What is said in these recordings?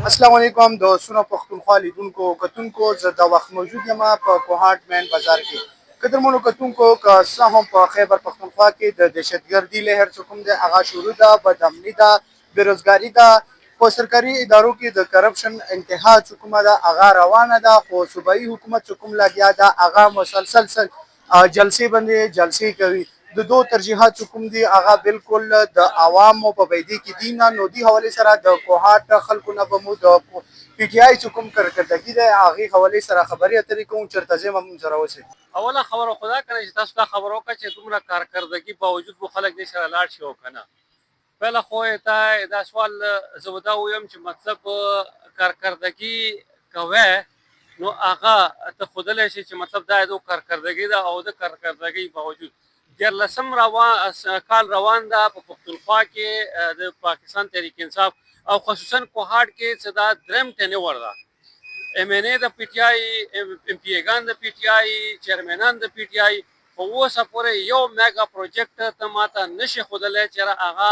السلام علیکم دوستانو پښتونخوا لیدونکو کتونکو زه د وخت موجود یم په کوهاټ مین بازار کې قدرمنو کتونکو که څه هم په خیبر پښتونخوا کې د دهشتګردي لهر چې کوم دی هغه شروع ده بدامني ده بېروزګاري ده په سرکاري ادارو کې د کرپشن انتها چې کومه ده هغه روانه ده خو صوبایي حکومت چې کوم لګیا ده هغه مسلسل جلسې باندې جلسې کوي د دو ترجیحات چې کوم دي هغه بالکل د عوامو په بیدې کې دي نه نو دې حوالې سره د کوهاټ خلکو نه به مو د پی ټي آی چې کوم کارکردګي دی هغې حوالې سره خبرې اترې کوو چېرته ځې موږ سره اوسئ. اوله خبره خو دا کنه چې تاسو ته خبر وکړه چې دومره کارکردګي باوجود به خلک دې سره لاړ شي او که نه. پهله خو ته دا سوال زه به دا ووایم چې مطلب کارکردګي کوی نو هغه ته ښودلی شي چې مطلب دا د کارکردګي ده او د کارکردګۍ باوجود 14 کال روان ده په پښتونخوا کې د پاکستان تحریک انصاف او خصوصا کوهاټ کې چې دا درېیم ټینور ده. ایم این ای د پی ټي آی ایم پی ایګان د پی ټي آی چیرمنان د پی ټي آی خو اوسه پورې یو میګا پروجیکټ ته ماته نشي ښودلی چې هغه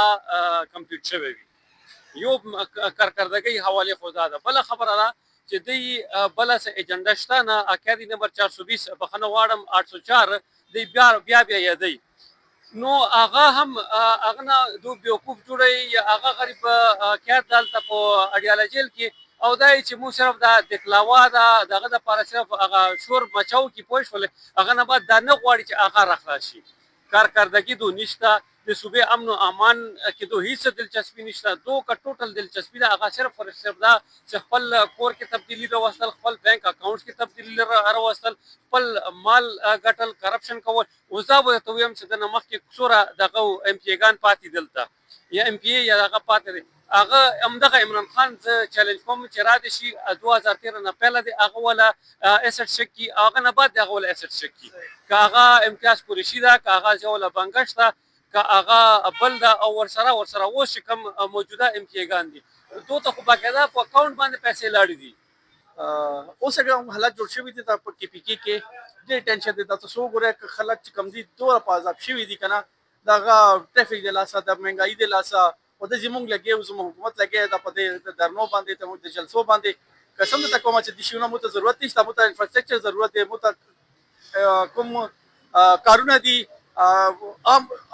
کمپلیټ شوی وي. یو کارکردګۍ حوالې خو دا ده. بله خبره ده چې دوی بله څه ایجنډه شته نه اکادي نمبر 420 بخښنه غواړم 804 دوی بیا یادوي نو هغه هم هغه نه دو بیوقوف جوړوي یا هغه غریب قید دلته په اډیاله جیل کې او دا چې مو صرف دا دکلاوا ده دغه دپاره صرف هغه شور مچو کې پوه شولې هغه نه بعد دا نه غواړي چې هغه راخلاص شي. کارکردګي دو نشته د صوبې امن و امان کې دو هیڅ دلچسپي نشته. دو که ټوټل دلچسپي ده هغه صرف او صرف دا چې خپل کور کې تبدیلي راوستل خپل بانک اکاونټ کې تبدیلي راوستل خپل مال ګټل کرپشن کول. اوس دا به درته ووایم چې دنه مخکې څومره دغه ایم پي ایګان پاتې دلته یا ایم پي ای یا دغه پاتې دی هغه همدغه عمران خان زه چیلنج کوم چې را دې شي 2013 نه پهله دی هغه وله اسټ چک کي هغه نه بعد د هغه وله اسټ چک کي که هغه امتیاز قریشي ده که هغه ضیاءالله بنګش ده که هغه بل ده او ورسره اوس چې کوم موجوده ام پي ایګان دي دو ته خو باقاعده په اکاونټ باندې پیسې لاړې دي. اوس هغه حالات جوړ شوي دي په کې پی کې کې ډېر ټینشن دی. تاسو وګورئ که خلک چې کم دي دومره په عذاب شوي دي که نه د هغه ټرافیک د لاسه د مهنګایي د لاسه او داسې موږ لګیا یو زموږ حکومت لګیا ده په دې درنو باندې د جلسو باندې قسم درته کومه چې دې شیونه مو ته ضرورت نشته مو ته انفراسټرکچر ضرورت دی مو ته کوم کارونه دي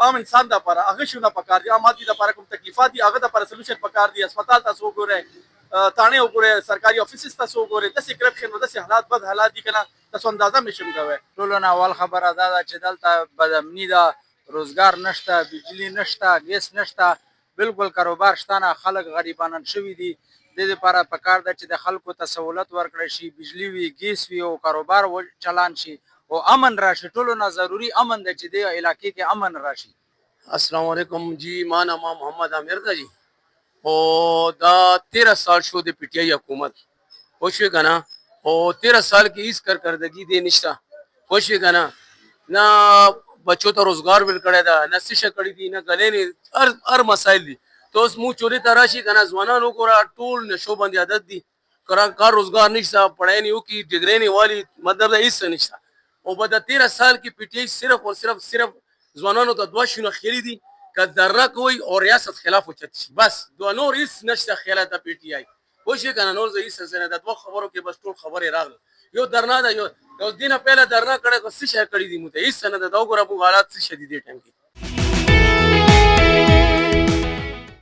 عام انسان دپاره هغه شیونه پکار دي عام آدمي دپاره کوم تکلیفات دي هغه دپاره سلوشن پکار دي. هسپتال تاسو وګورئ تاڼې وګورئ سرکاري افیسز تاسو وګورئ داسې کرپشن او داسې حالات بد حالات دي که نه تاسو اندازه مې شم کوئ. ټولو نه اول خبره دا ده چې دلته بدامني ده روزګار نشته بجلي نشته ګیس نشته بالکل کاروبار شته نه خلک غریبانان شوي دي. دې دپاره پکار ده چې د خلکو ته سهولت ورکړی شي بجلي وي ګیس وي او کاروبار چلان شي او امن راشي. ټولو نه ضروري امن دی چې دې علاقې کې امن راشي. السلام علیکم جی ما نام محمد عامر تھا جی اور دا 13 سال شو دے پی ٹی آئی حکومت خوش کا نا اور 13 سال کی اس کارکردگی دے نشتا خوش کا نا نہ بچوں تا روزگار مل کڑے دا نہ سشا کڑی دی نہ گلے نے ہر مسائل دی تو اس منہ چوری تراشی کا نا ځوانانو کو را ټول نشو باندې عادت دی کار روزگار نشتا پڑھائی نہیں کی ڈگری نہیں والی مطلب اس نشتا اور بعد 13 سال کی پی ٹی آئی صرف اور صرف ځوانانو ته دوه شنو خیری دي که ذره کوي او ریاست خلاف وچت شي بس دوه نور هیڅ نشته خیالات د پی ټی آی وشي کنه نور زه هیڅ نه د دوه خبرو کې بس ټول خبرې راغله یو درنا ده یو دینه پهله درنا کړه کو څه شي کړی دي مو ته هیڅ نه د دوه ګره حالات څه شدید ټیم کې